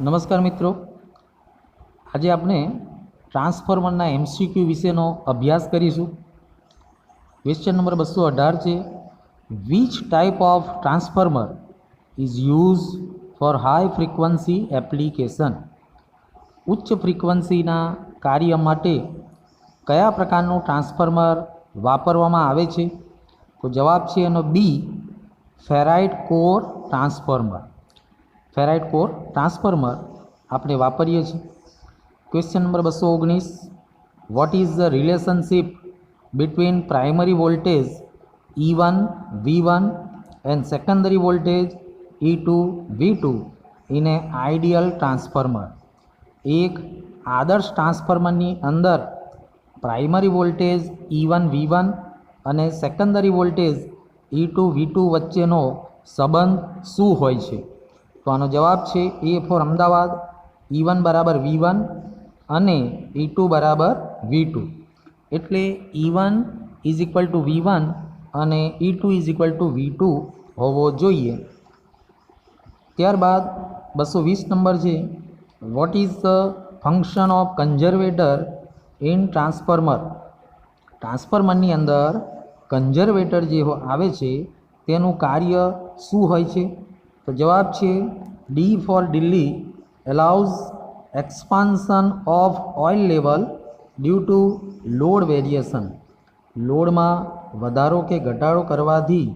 નમસ્કાર મિત્રો, આજે આપણે ટ્રાન્સફોર્મરના એમસીક્યુ વિશેનો અભ્યાસ કરીશું. ક્વેશ્ચન નંબર 218 છે, which type of transformer is use for high frequency application? ઉચ્ચ ફ્રીક્વન્સીના કાર્ય માટે કયા પ્રકારનું ટ્રાન્સફોર્મર વાપરવામાં આવે છે? તો જવાબ છે એનો B, ferrite core transformer. Ferrite core transformer આપણે વાપરીએ છીએ. Question number 219, what is the relationship between primary voltage E1 V1 and secondary voltage E2 V2 in a ideal transformer? એક આદર્શ ટ્રાન્સફોર્મરની અંદર પ્રાઇમરી વોલ્ટેજ E1 V1 અને secondary voltage E2 V2 વચ્ચેનો સંબંધ શું હોય છે? તો આનો જવાબ છે એ ફોર અમદાવાદ, E1 બરાબર V1 અને E2 બરાબર V2. એટલે E1 is equal two V1 અને E2 is equal two V2 હોવો જોઈએ. ત્યારબાદ 220 નંબર છે, what is the function of conservator in transformer? ટ્રાન્સફોર્મરની અંદર કન્ઝર્વેટર જે આવે છે તેનું કાર્ય શું હોય છે? તો જવાબ છે D for Delhi, allows expansion of oil level due to load variation. લોડમાં વધારો કે ઘટાડો કરવાથી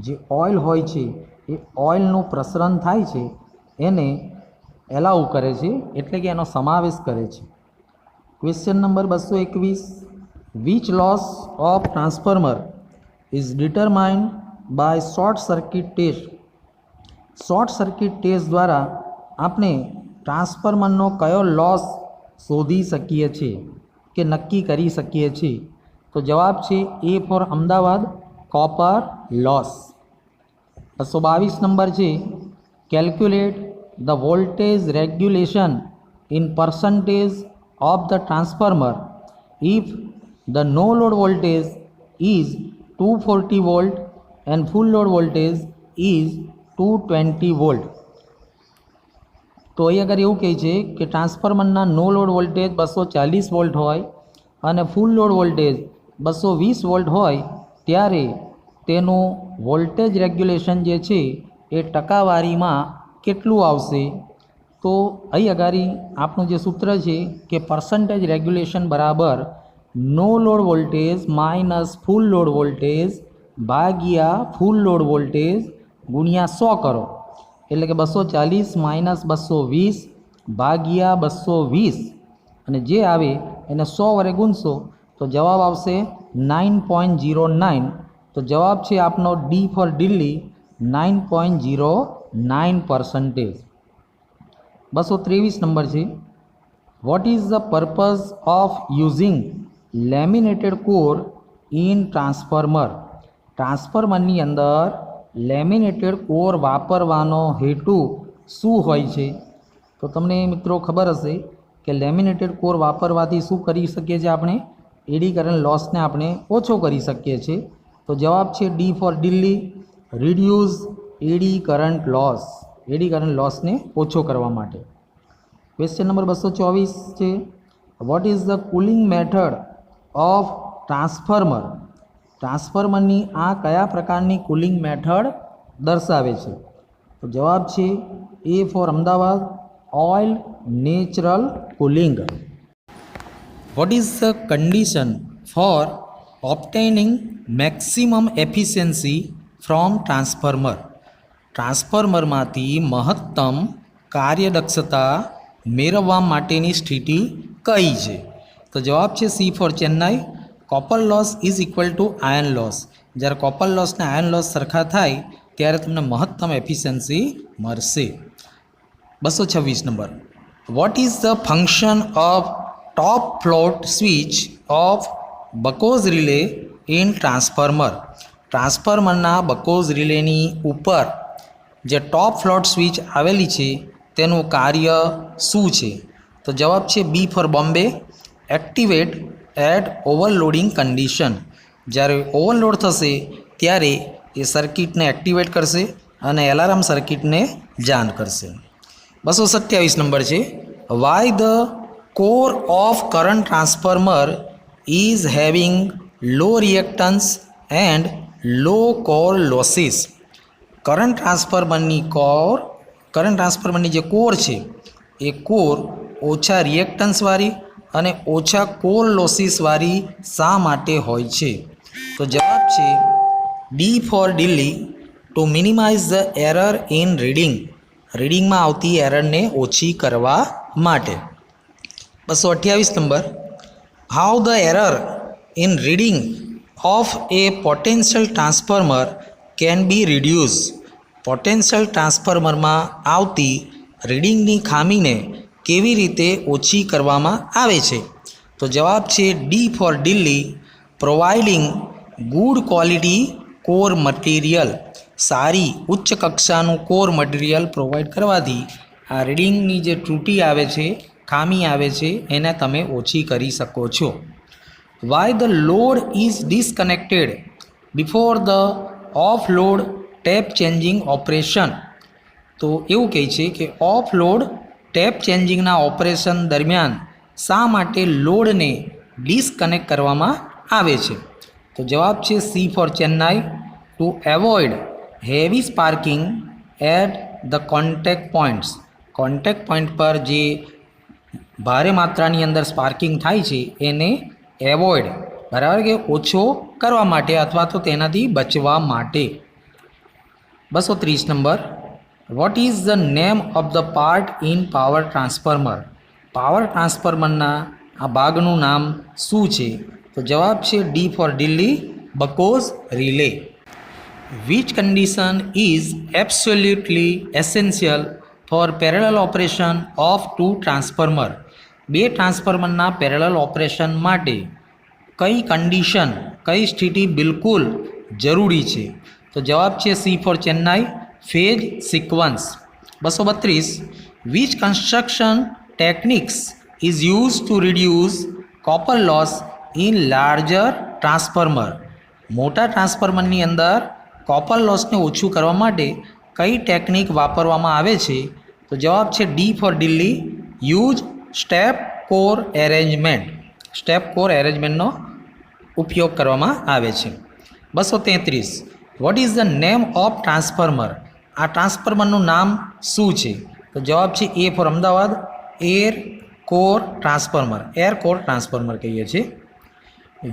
જે ઓઇલ હોય છે એ ઓઇલનું પ્રસરણ થાય છે એને એલાઉ કરે છે, એટલે કે એનો સમાવેશ કરે છે. Question number 221, which loss of transformer is determined by short circuit test? Short circuit test દ્વારા આપણે ટ્રાન્સફોર્મરનો કયો લોસ શોધી શકીએ છીએ કે નક્કી કરી શકીએ છીએ? તો જવાબ છે A for Ahmedabad, copper loss. 222 number છે, calculate the voltage regulation in percentage of the transformer if the no load voltage is 240 volt and full load voltage is 220 volt. તો અહીં આગળ એવું કહે છે કે ટ્રાન્સફોર્મરના નો લોડ વોલ્ટેજ 240 વોલ્ટ હોય અને ફૂલ લોડ વોલ્ટેજ 220 વોલ્ટ હોય ત્યારે તેનું વોલ્ટેજ રેગ્યુલેશન જે છે એ ટકાવારીમાં કેટલું આવશે? તો અહીં આગળ આપણું જે સૂત્ર છે કે પર્સન્ટેજ રેગ્યુલેશન બરાબર નો લોડ વોલ્ટેજ માઇનસ ફૂલ લોડ વોલ્ટેજ ભાગ્યા ફૂલ લોડ વોલ્ટેજ ગુણ્યા 100 કરો, એટલે કે 240 માઇનસ 220 ભાગ્યા 220 અને જે આવે એને 100 વડે ગુણશો તો જવાબ આવશે 9.09. તો જવાબ છે આપનો ડી ફોર દિલ્હી, 9.09%. 223 નંબર છે, what is the purpose of using laminated core in transformer? ટ્રાન્સફોર્મરની અંદર લેમિનેટેડ કોર વાપરવાનો હેતુ શું હોય છે? તો તમને મિત્રો ખબર હશે કે લેમિનેટેડ કોર વાપરવાથી શું કરી શકીએ છીએ આપણે? એડી કરંટ લોસને આપણે ઓછો કરી શકીએ છીએ. તો જવાબ છે D for Delhi, reduce eddy current loss. Eddy current લોસને ઓછો કરવા માટે. ક્વેશ્ચન નંબર 224 છે, what is the cooling method of transformer? ટ્રાન્સફોર્મરની આ કયા પ્રકારની કુલિંગ મેથડ દર્શાવે છે? તો જવાબ છે A for Ahmedabad, oil natural cooling. What is the condition for obtaining maximum efficiency from transformer? ટ્રાન્સફોર્મરમાંથી મહત્તમ કાર્યદક્ષતા મેળવવા માટેની સ્થિતિ કઈ છે? તો જવાબ છે C for Chennai, copper loss is equal to iron loss. જ્યારે કોપર લોસ ને આયર્ન લોસ સરખા થાય ત્યારે તમને મહત્તમ એફિશિયન્સી મળશે. 226 number, what is the function of top float switch of Buchholz relay in transformer? ટ્રાન્સફોર્મરના બકોઝ રિલેની ઉપર જે ટોપ ફ્લોટ સ્વિચ આવેલી છે તેનું કાર્ય શું છે? તો જવાબ છે B for Bombay, activate at overloading condition. જ્યારે ઓવરલોડ થશે ત્યારે એ સર્કિટને એક્ટિવેટ કરશે અને એલાર્મ સર્કિટને જાન કરશે. 227 નંબર છે, why the core of current transformer is having low reactance and low core losses. Current ટ્રાન્સફોર્મરની જે કોર છે એ કોર ઓછા રિએક્ટન્સવાળી અને ઓછા કોર લોસીસવાળી શા માટે હોય છે? તો જવાબ છે D for Delhi, to minimise the error in reading. રીડિંગમાં આવતી એરરને ઓછી કરવા માટે. 228 number, how the error in reading of a potential transformer can be reduce. Potential ટ્રાન્સફોર્મરમાં આવતી રીડિંગની ખામીને કેવી રીતે ઓછી કરવામાં આવે છે? તો જવાબ છે D for Delhi, providing good quality core material. સારી ઉચ્ચ કક્ષાનું કોર મટીરિયલ પ્રોવાઈડ કરવાથી આ રીડિંગની જે ત્રુટિ આવે છે, ખામી આવે છે, એને તમે ઓછી કરી શકો છો. Why the load is disconnected before the off load tap changing operation. તો એવું કહે છે કે ઓફ લોડ ટેપ ચેન્જિંગના ઓપરેશન દરમિયાન શા માટે લોડને ડિસ્કનેક્ટ કરવામાં આવે છે? તો જવાબ છે C for Chennai, to avoid heavy sparking at the contact points. Contact point પર જે ભારે માત્રાની અંદર સ્પાર્કિંગ થાય છે એને એવોઇડ, બરાબર કે ઓછો કરવા માટે અથવા તો તેનાથી બચવા માટે. 230 number, what is the name of the part in power transformer. Power ટ્રાન્સફોર્મરના આ ભાગનું નામ શું છે? તો જવાબ છે D for Delhi, Buchholz relay. Which condition is absolutely essential for parallel operation of two transformer. બે ટ્રાન્સફોર્મરના પેરેલલ ઓપરેશન માટે કઈ કન્ડિશન, કઈ સ્થિતિ બિલકુલ જરૂરી છે? તો જવાબ છે C for Chennai, phase sequence. 232, which construction techniques is use to reduce copper loss in larger transformer. મોટા ટ્રાન્સફોર્મરની અંદર કોપર લોસને ઓછું કરવા માટે કઈ ટેકનિક વાપરવામાં આવે છે? તો જવાબ છે D for Delhi, use step core arrangement. Step core એરેન્જમેન્ટનો ઉપયોગ કરવામાં આવે છે. 233, what is the name of transformer. આ ટ્રાન્સફોર્મરનું નામ શું છે? તો જવાબ છે A for Ahmedabad, air core transformer. Air core transformer કહીએ છીએ.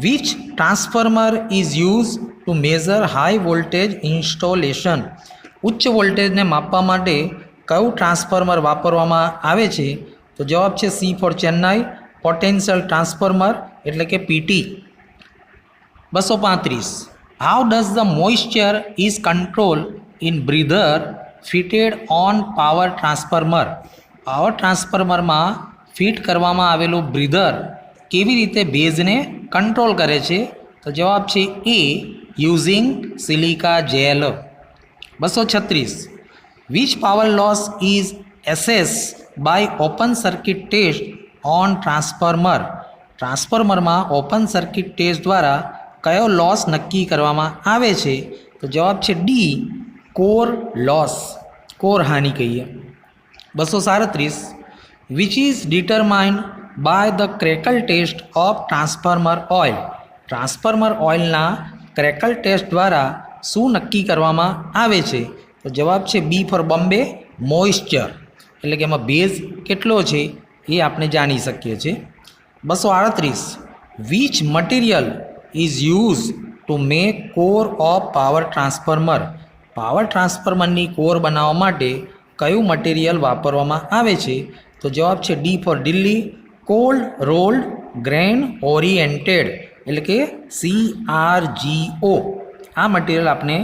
Which transformer is use to measure high voltage installation. ઉચ્ચ વોલ્ટેજને માપવા માટે કયું ટ્રાન્સફોર્મર વાપરવામાં આવે છે? તો જવાબ છે C for Chennai, potential transformer એટલે કે PT. 235, how does the moisture is control in breather fitted on power transformer. Power ટ્રાન્સફોર્મરમાં ફિટ કરવામાં આવેલું બ્રીધર કેવી રીતે ભેજને કંટ્રોલ કરે છે? તો જવાબ છે A, using silica gel. 236, which power loss is assess by open circuit test on transformer. ટ્રાન્સફોર્મરમાં ઓપન સર્કિટ ટેસ્ટ દ્વારા કયો લોસ નક્કી કરવામાં આવે છે? તો જવાબ છે ડી, કોર લોસ, કોર હાનિ કહીએ. 237, which is determined by the crackle test of transformer oil. Transformer ઓઇલના ક્રેકલ ટેસ્ટ દ્વારા શું નક્કી કરવામાં આવે છે? તો જવાબ છે બી ફોર બોમ્બે, મોઇસ્ચર, એટલે કે એમાં ભેજ કેટલો છે એ આપણે જાણી શકીએ છીએ. 238, which material is use to make core of power transformer. Power ટ્રાન્સફોર્મરની કોર બનાવવા માટે કયું મટીરિયલ વાપરવામાં આવે છે? તો જવાબ છે D for Delhi, cold rolled grain oriented એટલે કે CRGO. આ મટીરિયલ આપણે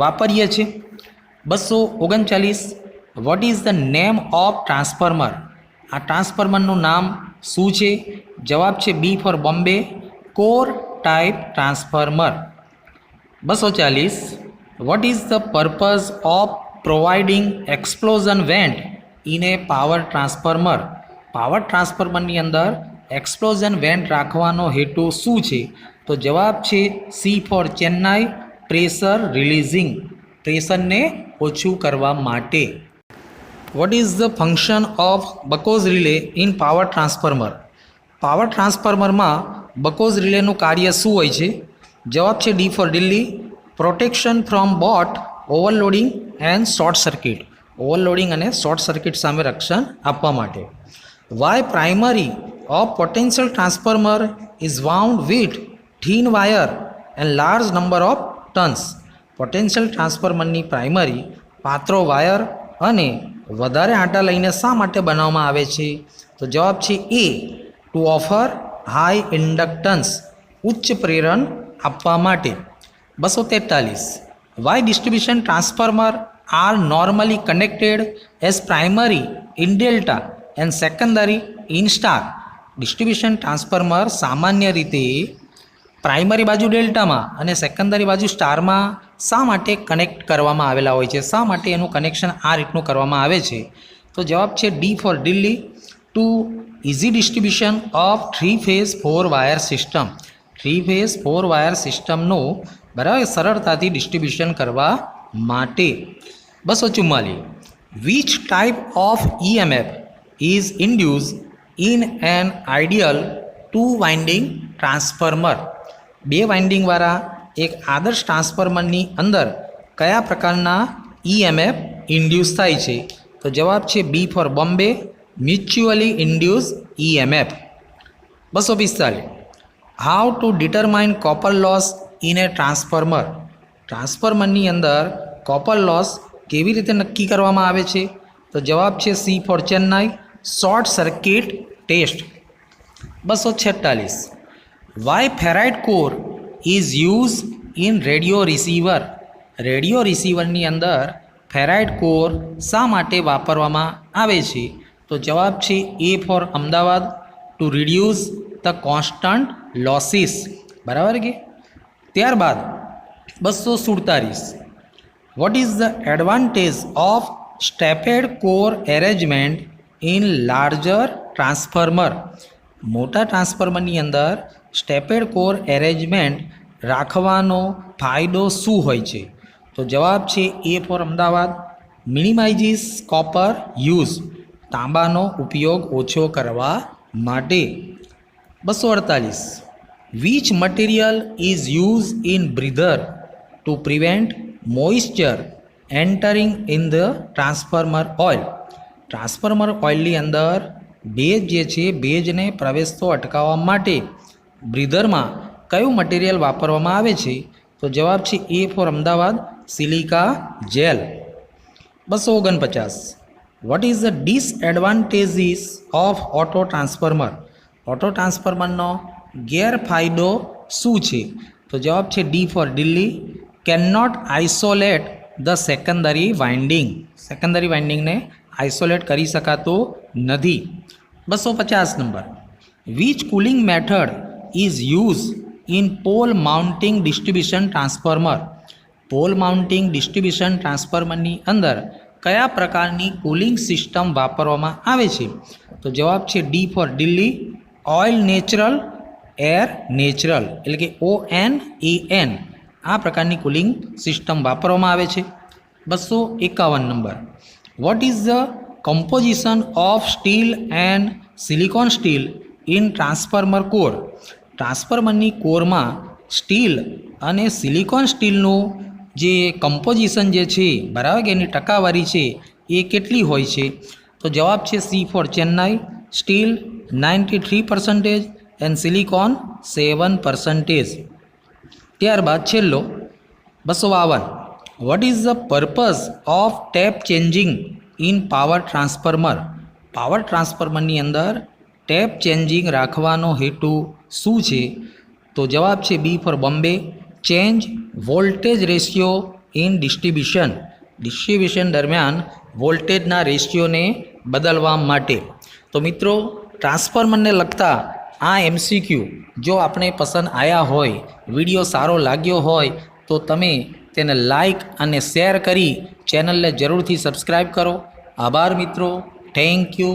વાપરીએ છીએ. 239, what is the name of transformer. આ ટ્રાન્સફોર્મરનું નામ શું છે? જવાબ છે B for Bombay, core type transformer. 240, what is the purpose of providing explosion vent in a power transformer. Power ટ્રાન્સફોર્મરની અંદર એક્સપ્લોઝન વેન્ટ રાખવાનો હેતુ શું છે? તો જવાબ છે C for Chennai, pressure releasing, પ્રેશરને ઓછું કરવા માટે. What is the function of Buchholz relay in power transformer? Power ટ્રાન્સફોર્મરમાં બકોઝ રિલેનું કાર્ય શું હોય છે? જવાબ છે D for Delhi, protection from both overloading and short circuit. Overloading અને શોર્ટ સર્કિટ સામે રક્ષણ આપવા માટે. Why primary of potential transformer is wound with thin wire and large number of turns? Potential ટ્રાન્સફોર્મરની પ્રાઇમરી પાતળો વાયર અને વધારે આંટા લઈને શા માટે બનાવવામાં આવે છે? તો જવાબ છે A, to offer high inductance, ઉચ્ચ પ્રેરણ આપવા માટે. 243. Why distribution transformer are normally connected as primary in delta and secondary in star? Distribution transformer સામાન્ય રીતે પ્રાઇમરી બાજુ ડેલ્ટામાં અને સેકન્ડરી બાજુ સ્ટારમાં શા માટે કનેક્ટ કરવામાં આવેલા હોય છે? શા માટે એનું કનેક્શન આ રીતનું કરવામાં આવે છે? તો જવાબ છે D for Delhi, to easy distribution of 3 phase 4 wire system. 3 phase 4 wire સિસ્ટમનું બરાબર સરળતાથી ડિસ્ટ્રીબ્યુશન કરવા માટે. 244. Which type of EMF is induce in an ideal 2 winding transformer? 2 વાઇન્ડિંગવાળા એક આદર્શ ટ્રાન્સફોર્મરની અંદર કયા પ્રકારના EMF ઇન્ડ્યુસ થાય છે? તો જવાબ છે B for Bombay, mutually induce EMF. 245. How to determine copper loss in a transformer? ટ્રાન્સફોર્મરની અંદર કોપર લોસ કેવી રીતે નક્કી કરવામાં આવે છે? તો જવાબ છે C for Chennai, short circuit test. 246. Why ferrite core is use in radio receiver? Radio રિસીવરની અંદર ફેરાઇટ કોર શા માટે વાપરવામાં આવે છે? તો જવાબ છે A for Ahmedabad, to reduce the constant losses. બરાબર કે? ત્યારબાદ 247. What is the advantage of stepped core arrangement in larger transformer? મોટા ટ્રાન્સફોર્મરની અંદર સ્ટેપેડ કોર એરેન્જમેન્ટ રાખવાનો ફાયદો શું હોય છે? તો જવાબ છે A for Ahmedabad, minimises copper use, તાંબાનો ઉપયોગ ઓછો કરવા માટે. 248. Which material is use in breather to prevent moisture entering in the transformer oil? Transformer ઓઇલની અંદર ભેજ જે છે ભેજને પ્રવેશતો અટકાવવા માટે બ્રીધરમાં કયું મટીરિયલ વાપરવામાં આવે છે? તો જવાબ છે A for Ahmedabad, silica gel. 249. What is the disadvantages of auto transformer? Auto ટ્રાન્સફોર્મરનો ગેરફાયદો શું છે? તો જવાબ છે D for Delhi, can not isolate the secondary winding. Secondary વાઇન્ડિંગને આઇસોલેટ કરી શકાતું નથી. 250 number. Which cooling method is use in pole mounting distribution transformer? Pole mounting distribution ટ્રાન્સફોર્મરની અંદર કયા પ્રકારની કુલિંગ સિસ્ટમ વાપરવામાં આવે છે? તો જવાબ છે D for Delhi, oil natural, air natural, એટલે કે ONEN. આ પ્રકારની કુલિંગ સિસ્ટમ વાપરવામાં આવે છે. 251 number. What is the composition of steel and silicon still in transformer core? ટ્રાન્સફોર્મરની કોરમાં સ્ટીલ અને સિલિકોન સ્ટીલનું જે કમ્પોઝિશન જે છે બરાબર કે એની ટકાવારી છે એ કેટલી હોય છે? તો જવાબ છે C for Chennai, steel 93% and silicon 7%. ત્યારબાદ છેલ્લો 252. What is the purpose of tap changing in power transformer? Power ટ્રાન્સફોર્મરની અંદર ટેપ ચેન્જિંગ રાખવાનો હેતુ શું છે? તો જવાબ છે B for Bombay, change voltage ratio in distribution. Distribution દરમિયાન વોલ્ટેજના રેશિયોને બદલવા માટે. તો મિત્રો, ટ્રાન્સફોર્મરને લગતા આ MCQ જો આપણે પસંદ આવ્યા હોય, વિડીયો સારો લાગ્યો હોય તો તમે તેને લાઈક અને શેર કરી ચેનલને જરૂરથી સબસ્ક્રાઈબ કરો. આભાર મિત્રો. Thank you.